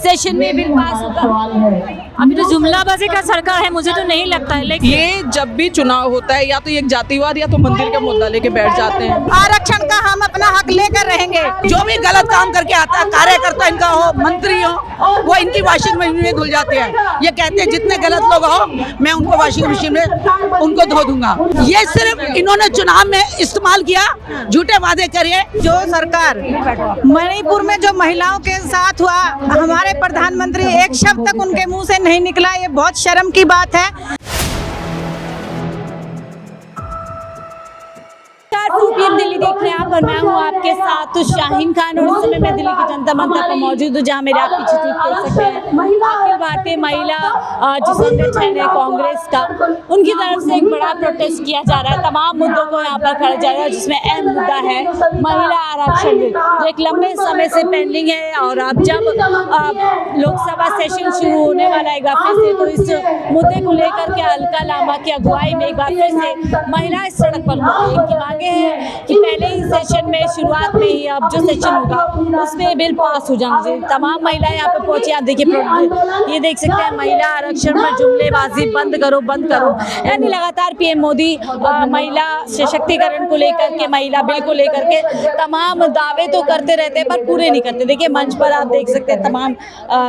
Session में bill pass होगा? अभी तो जुमलाबाजी का सरकार है, मुझे तो नहीं लगता है। लेकिन ये जब भी चुनाव होता है या तो ये एक जातिवाद या तो मंदिर का मुद्दा लेके बैठ जाते हैं। आरक्षण का हम अपना हक लेकर रहेंगे। जो भी गलत काम करके आता है, कार्यकर्ता इनका हो, मंत्री हो, वो इनकी वॉशिंग मशीन में धुल जाते हैं। ये कहते हैं जितने गलत लोग हो मैं उनको वॉशिंग मशीन में उनको धो दूंगा। ये सिर्फ इन्होंने चुनाव में इस्तेमाल किया, झूठे वादे करिए। जो सरकार मणिपुर में जो महिलाओं के साथ हुआ, हमारे प्रधानमंत्री एक शब्द तक उनके मुंह से नहीं निकला, ये बहुत शर्म की बात है। पीएम दिल्ली देख रहे हैं आप और मैं हूँ आपके साथ तो शाहीन खान, और इस समय मैं दिल्ली की जनता मंच पर मौजूद हूँ, जहाँ मेरे आप पीछे देख सकते हैं अखिल भारतीय महिला जो संगठन है कांग्रेस का, उनकी तरफ से एक बड़ा प्रोटेस्ट किया जा रहा है। तमाम मुद्दों को यहाँ पर खड़ा जा रहा है, जिसमें अहम मुद्दा है महिला आरक्षण बिल, जो एक लंबे समय से पेंडिंग है। और अब जब लोकसभा सेशन शुरू होने वाला है एक बार फिर से, तो इस मुद्दे को लेकर के अलका लांबा की अगुवाई में एक बार फिर से महिलाएं सड़क पर उतरी। इनकी मांगे हैं कि पहले ही सेशन में शुरुआत में ही अब जो सेशन होगा उसमें बिल पास हो जाना चाहिए। तमाम महिलाएं यहाँ पे पहुंची। आप देखिए, ये देख सकते हैं महिला आरक्षण में जुमलेबाजी बंद करो, बंद करो। यानी लगातार पीएम मोदी महिला सशक्तिकरण को लेकर के, महिला बिल को लेकर के तमाम दावे तो करते रहते हैं पर पूरे नहीं करते। देखिए मंच पर आप देख सकते हैं तमाम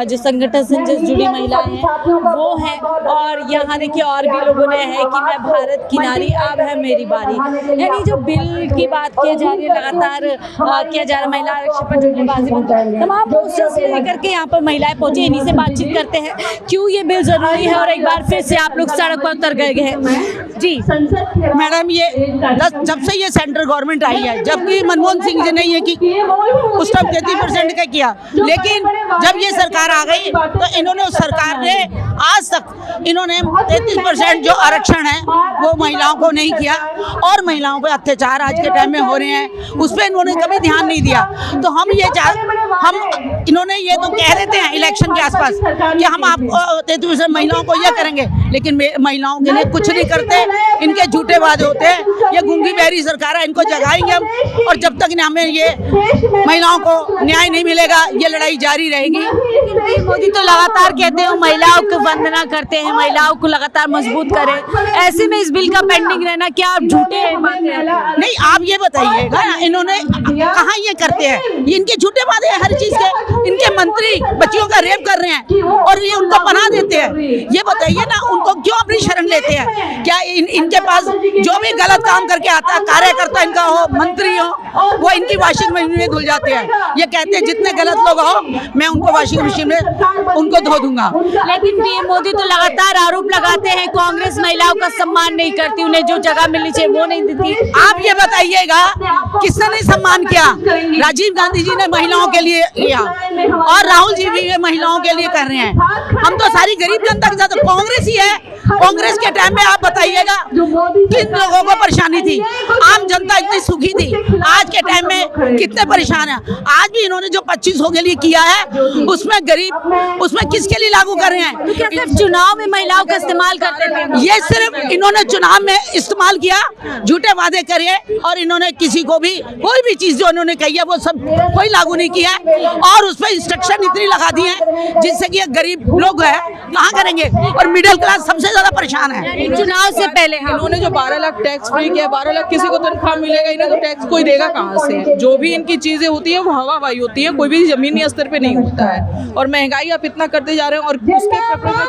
जो संगठन से जुड़ी महिलाएं हैं वो हैं, और यहाँ देखिए और भी लोगों ने है कि मैं भारत की नारी, अब है मेरी बारी। यानी जो बिल की बात की जा रही है, लगातार किया जा रहा है महिला आरक्षण पर जुमलेबाजी बंद, तमाम पोस्टर्स लेकर के यहाँ पर महिलाएं पहुंची। इन्हीं से बातचीत करते हैं क्यों ये बिल जरूरी है, और एक बार फिर से आप लोग सड़क पर उतर गए हैं। जी मैडम, ये जब से ये सेंट्रल गवर्नमेंट आई है, जबकि मनमोहन सिंह जी ने ये की उस टाइम 33% का किया, लेकिन जब ये सरकार आ गई तो इन्होंने, उस सरकार ने आज तक इन्होंने 33% जो आरक्षण है वो महिलाओं को नहीं किया, और महिलाओं पर अत्याचार आज के टाइम में हो रहे हैं उस पर इन्होंने कभी ध्यान नहीं दिया। तो इन्होंने ये तो कह देते हैं इलेक्शन के आसपास कि हम आपको 33% महिलाओं को ये करेंगे, लेकिन महिलाओं के लिए कुछ नहीं करते। इनके झूठे वादे होते हैं। ये गूंगी बहरी सरकार है, इनको जगाएंगे हम, और जब तक हमें ये महिलाओं को न्याय नहीं मिलेगा ये लड़ाई जारी रहेगी। मोदी तो लगातार कहते हैं महिलाओं को वंदना करते हैं, महिलाओं को लगातार मजबूत करें, ऐसे में इस बिल का पेंडिंग रहना क्या आप झूठे नहीं? आप ये बताइएगा इन्होंने कहाँ ये करते हैं? ये इनके झूठे वादे हैं हर चीज के। इनके मंत्री बच्चियों का रेप कर रहे हैं और ये उनको पनाह देते हैं। ये बताइए ना, उनको क्यों अपनी शरण लेते हैं? क्या इनके पास जो भी गलत काम करके आता है, कार्यकर्ता इनका हो, मंत्री हो, वो इनकी वॉशिंग मशीन में धुल जाते हैं। ये कहते हैं जितने गलत लोग हो मैं उनको वॉशिंग मशीन में उनको धो दूंगा। लेकिन पीएम मोदी तो लगातार आरोप लगाते हैं कांग्रेस महिलाओं का सम्मान नहीं करती, उन्हें जो जगह मिलनी चाहिए वो नहीं देती। आप ये बताइएगा किसने नहीं सम्मान किया? राजीव गांधी जी ने महिलाओं के लिए किया, और राहुल जी भी महिलाओं के लिए कर रहे हैं। हम तो सारी गरीब जनता के साथ, कांग्रेस ही है। कांग्रेस के टाइम में आप बताइएगा किन लोगों को परेशानी थी? आम जनता इतनी सुखी थी। आज के टाइम में कितने परेशान है? आज भी इन्होंने जो 2500 के लिए किया है उसमें गरीब, उसमें किसके लिए लागू कर रहे हैं? तो क्या सिर्फ चुनाव में महिलाओं का इस्तेमाल करते थे? ये सिर्फ इन्होंने चुनाव में इस्तेमाल किया, झूठे वादे करे, और इन्होंने किसी को भी कोई भी चीज जो इन्होंने कही है वो सब कोई लागू नहीं किया है, और उस पर इंस्ट्रक्शन इतनी लगा दी है जिससे कि गरीब लोग है कहाँ करेंगे, और मिडिल क्लास सबसे ज्यादा परेशान है। चुनाव से पहले इन्होंने जो 12 लाख टैक्स फ्री किया, 12 लाख किसी को तनख्वाह मिलेगा, इन्हें तो टैक्स कोई देगा कहाँ से? जो भी इनकी चीजें होती है वो हवाबाजी होती है, कोई भी जमीनी स्तर पे नहीं होता है। और महंगाई आप इतना करते जा रहे हैं और उसके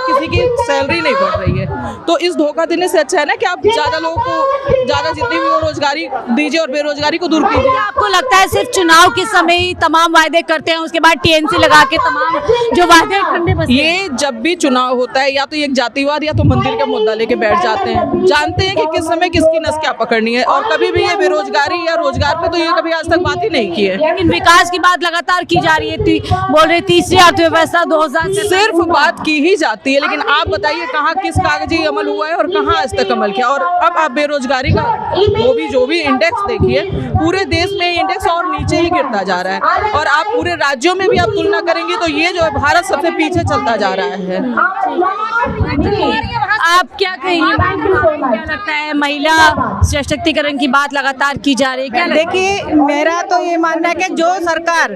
किसी की सैलरी नहीं बढ़ रही है, तो इस धोखा देने से अच्छा है ना कि आप ज्यादा लोगों को ज्यादा जितनी भी रोजगारी दीजिए और बेरोजगारी को दूर कीजिए। आपको लगता है सिर्फ चुनाव के समय ही तमाम वायदे करते हैं, उसके बाद टीएनसी लगा के तमाम जो वायदे ठंडे बसते हैं? ये जब भी चुनाव होता है या तो एक जातिवाद या तो मंदिर का मुद्दा लेके बैठ जाते हैं। जानते हैं कि किस समय किसकी नस क्या पकड़नी है, और कभी भी ये बेरोजगारी या रोजगार पे तो ये कभी आज तक बात ही नहीं की है। लेकिन विकास की बात लगातार की जा रही है, बोल रहे तीसरी अर्थव्यवस्था 2000 से सिर्फ बात की ही जाती है, लेकिन आप बताइए कहाँ किस कागजी अमल हुआ है और कहाँ आज तक अमल किया। और अब आप बेरोजगारी का जो भी इंडेक्स देखिए, पूरे देश में इंडेक्स और नीचे ही गिरता जा रहा है, और आप पूरे राज्यों में भी आप तुलना करेंगे तो ये जो है भारत सबसे पीछे चलता जा रहा है। आप क्या कहेंगे? क्या लगता है महिला सशक्तिकरण की बात लगातार की जा रही है? देखिए, मेरा तो ये मानना है कि जो सरकार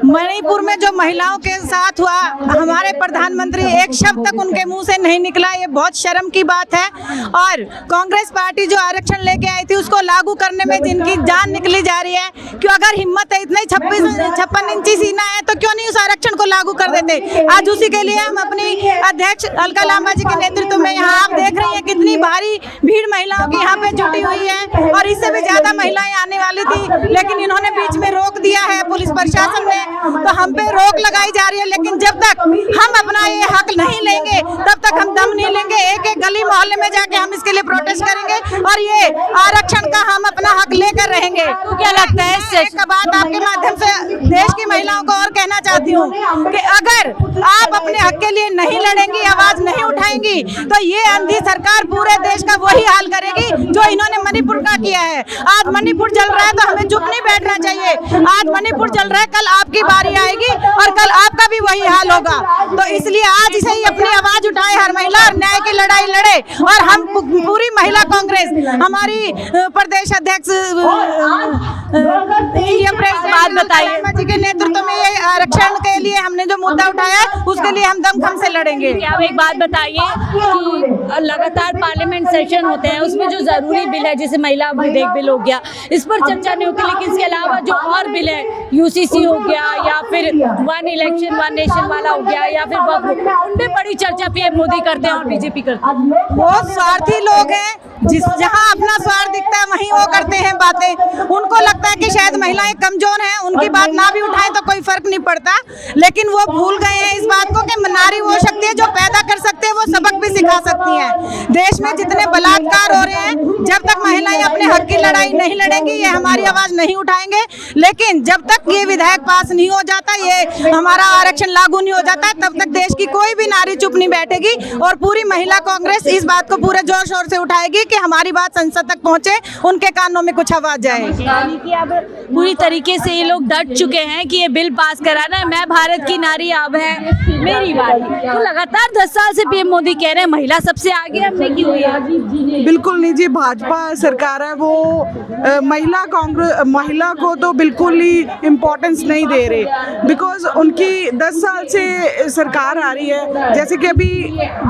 मणिपुर में जो महिलाओं के साथ हुआ, हमारे प्रधानमंत्री एक शब्द तक उनके मुंह से नहीं निकला, ये बहुत शर्म की बात है। और कांग्रेस पार्टी जो आरक्षण लेके आई थी उसको लागू करने में जिनकी जान निकली जा रही है, क्यों अगर हिम्मत है, इतना 56 इंची सीना है तो क्यों नहीं उस आरक्षण को लागू कर देते। आज उसी के लिए हम अपनी अध्यक्ष अलका लांबा जी के नेतृत्व में यहाँ आप देख रही हैं कितनी भारी भीड़ महिलाओं की यहाँ पे जुटी हुई है, और इससे भी ज्यादा महिलाएं आने वाली थी, लेकिन इन्होंने बीच में रोक दिया है पुलिस प्रशासन ने। तो हम पे रोक लगाई जा रही है, लेकिन जब तक हम अपना ये हक नहीं लेंगे तब तक हम दम नहीं लेंगे। एक एक गली मोहल्ले में जाके हम इसके लिए प्रोटेस्ट करेंगे और ये आरक्षण का हम अपना हक लेकर रहेंगे। तो क्या लगता है एक बात आपके माध्यम से देश की महिलाओं को और कहना चाहती हूँ कि अगर आप अपने हक के लिए नहीं लड़ेंगी, आवाज नहीं उठाएंगी, तो ये अंधी सरकार पूरे देश का वही हाल करेगी जो इन्होंने मणिपुर का किया है। आज मणिपुर जल रहा है तो हमें चुप नहीं बैठना चाहिए। आज मणिपुर जल रहा है, कल आपकी बारी आएगी और कल आपका भी वही हाल होगा। तो इसलिए आज इसे ही अपनी आवाज उठाए हर महिला और न्याय की लड़ाई लड़े। और हम पूरी महिला कांग्रेस, हमारी प्रदेश अध्यक्ष बात बताइए जी के नेतृत्व में ये आरक्षण के लिए हमने जो मुद्दा उठाया है उसके लिए हम दमखम से लड़ेंगे। आप एक बात बताइए कि लगातार पार्लियामेंट सेशन होते हैं, उसमें जो जरूरी बिल है जैसे महिला विधेयक बिल हो गया, इस पर चर्चा नहीं होती, लेकिन इसके अलावा जो और बिल है, यूसीसी हो गया या फिर वन इलेक्शन वन नेशन वाला हो गया या फिर वक्फ, उनपे बड़ी चर्चा पीएम मोदी करते हैं और बीजेपी करते हैं। बहुत स्वार्थी लोग हैं, जहाँ अपना स्वार्थ दिखता है वहीं वो करते हैं बातें। उनको लगता है कि शायद महिलाएं कमजोर हैं, उनकी बात ना भी उठाएं तो कोई फर्क नहीं पड़ता, लेकिन वो भूल गए हैं इस बात को कि नारी वो शक्ति है जो पैदा कर सकते हैं, वो सबक भी सिखा सकती है। देश में जितने बलात्कार हो रहे हैं, जब तक महिलाएं अपने हक की लड़ाई नहीं लड़ेंगी, ये हमारी आवाज नहीं उठाएंगे। लेकिन जब तक ये विधेयक पास नहीं हो जाता, ये हमारा आरक्षण लागू नहीं हो जाता, तब तक देश की कोई भी नारी चुप नहीं बैठेगी। और पूरी महिला कांग्रेस इस बात को पूरे जोर शोर से उठाएगी कि हमारी बात संसद तक पहुंचे, उनके कानों में कुछ आवाज जाए। यानी कि अब पूरी तरीके से ये लोग डट चुके हैं कि ये बिल पास कराना है, मैं भारत की नारी, अब है मेरी बारी। तो लगातार 10 साल से पीएम मोदी कह रहे हैं महिला सबसे आगे, हमने की हुई है। बिल्कुल नहीं जी, भाजपा सरकार है वो महिला को तो बिल्कुल ही इम्पोर्टेंस नहीं दे रहे, बिकॉज उनकी 10 साल से सरकार आ रही है, जैसे कि अभी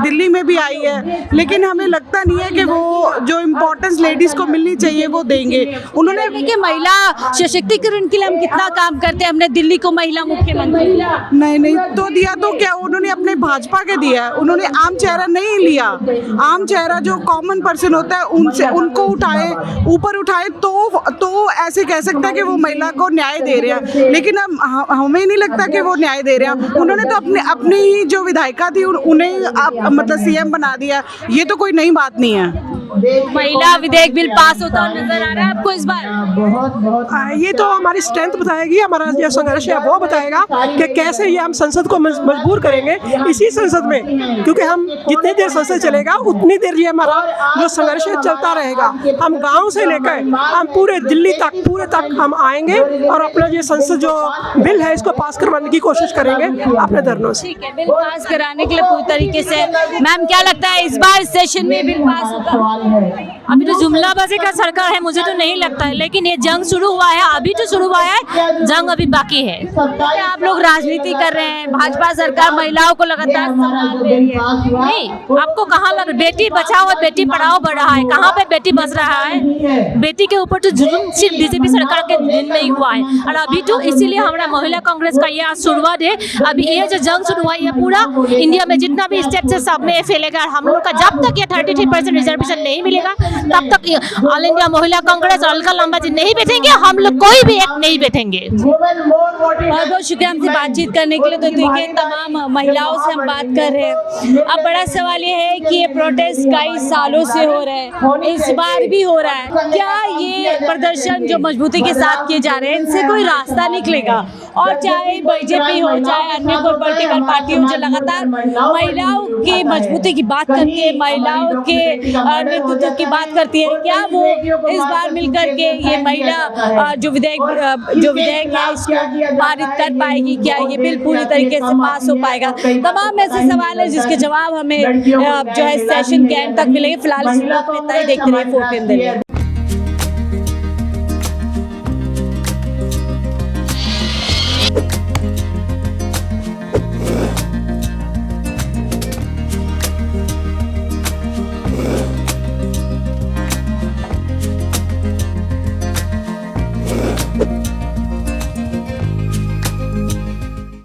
दिल्ली में भी आई है, लेकिन हमें लगता नहीं है कि वो जो इम्पोर्टेंस लेडीज को मिलनी चाहिए वो देंगे। उन्होंने देखिए महिला सशक्तिकरण के लिए हम कितना काम करते हैं, हमने दिल्ली को महिला मुख्यमंत्री नहीं तो दिया तो क्या, उन्होंने अपने भाजपा के दिया है, उन्होंने आम चेहरा नहीं लिया। आम चेहरा जो कॉमन पर्सन होता है उनसे उनको ऊपर उठाए तो ऐसे कह सकता है कि वो महिला को न्याय दे रहे हैं, लेकिन हमें नहीं लगता कि वो न्याय दे रहे हैं। उन्होंने तो अपनी ही जो विधायिका थी उन्हें मतलब सीएम बना दिया, ये तो कोई नई बात नहीं है। महिला विधेयक बिल पास होता नजर आ रहा है आपको इस बार? ये तो हमारी स्ट्रेंथ बताएगी, हमारा जो संघर्ष है वो बताएगा कि कैसे ये हम संसद को मजबूर करेंगे इसी संसद में, क्योंकि हम जितनी देर संसद चलेगा उतनी देर ये हमारा जो संघर्ष है चलता रहेगा। हम गांव से लेकर हम पूरे दिल्ली तक हम आएंगे और अपना ये संसद जो बिल है इसको पास करवाने की कोशिश करेंगे अपने धरनों से। ठीक है, बिल पास कराने के लिए पूरी तरीके से। मैम क्या लगता है इस बार सेशन में बिल पास होगा? अभी तो जुमलाबाजी का सरकार है, मुझे तो नहीं लगता है, लेकिन ये जंग शुरू हुआ है, अभी तो शुरू हुआ है, जंग अभी बाकी है। क्या आप लोग राजनीति कर रहे हैं, भाजपा सरकार महिलाओं को लगातार सवाल दे रही है? नहीं, आपको कहाँ लग बेटी बचाओ और बेटी पढ़ाओ बढ़ रहा है, कहाँ पे बेटी बच रहा है? बेटी के ऊपर तो जुल्म सिर्फ बीजेपी सरकार के दिन में ही हुआ है, और अभी तो इसीलिए हमारा महिला कांग्रेस का ये शुरुआत है। अभी ये जो जंग शुरू हुआ है ये पूरा इंडिया में जितना भी स्टेट है सब में फैलेगा। हम लोग का जब तक ये 33% रिजर्वेशन नहीं मिलेगा तब तक ऑल इंडिया महिला कांग्रेस अलका लांबा जी नहीं बैठेंगे, हम लोग कोई भी एक नहीं बैठेंगे। बहुत बहुत शुक्रिया हमसे बातचीत करने के लिए। तो देखिए तमाम महिलाओं से हम बात कर रहे हैं। अब बड़ा सवाल ये है कि ये प्रोटेस्ट कई सालों से हो रहे हैं, इस बार भी हो रहा है, क्या ये प्रदर्शन जो मजबूती के साथ किए जा रहे हैं इनसे कोई रास्ता निकलेगा? और चाहे बीजेपी हो चाहे अन्य कोई पॉलिटिकल पार्टी हो जो लगातार महिलाओं की मजबूती की बात करती है, महिलाओं के नेतृत्व की बात करती है, क्या वो इस बार मिलकर के ये महिला जो विधेयक है इसको पारित कर पाएगी? क्या ये बिल पूरी तरीके से पास हो पाएगा? तमाम ऐसे सवाल है जिसके जवाब हमें जो है सेशन के एंड तक मिलेंगे। फिलहाल इस वक्त में इतना ही। देखते रहिए 4PM दिल्ली।